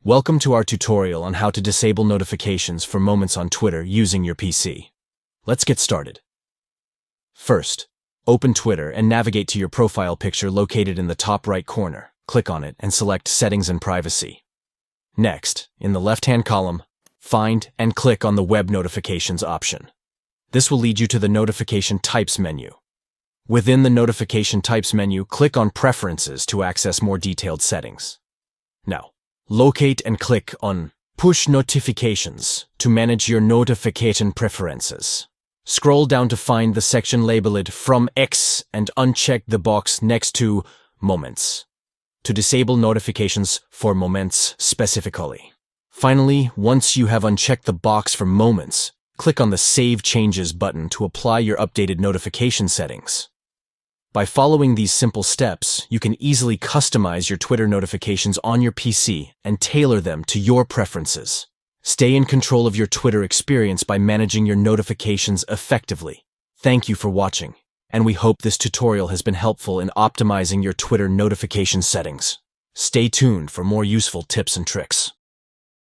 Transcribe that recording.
Welcome to our tutorial on how to disable notifications for Moments on Twitter using your PC. Let's get started. First, open Twitter and navigate to your profile picture located in the top right corner. Click on it and select Settings and Privacy. Next, in the left-hand column, find and click on the Web Notifications option. This will lead you to the Notification Types menu. Within the Notification Types menu, click on Preferences to access more detailed settings. Now, locate and click on Push Notifications to manage your notification preferences. Scroll down to find the section labeled From X and uncheck the box next to Moments to disable notifications for Moments specifically. Finally, once you have unchecked the box for Moments, click on the Save Changes button to apply your updated notification settings. By following these simple steps, you can easily customize your Twitter notifications on your PC and tailor them to your preferences. Stay in control of your Twitter experience by managing your notifications effectively. Thank you for watching, and we hope this tutorial has been helpful in optimizing your Twitter notification settings. Stay tuned for more useful tips and tricks.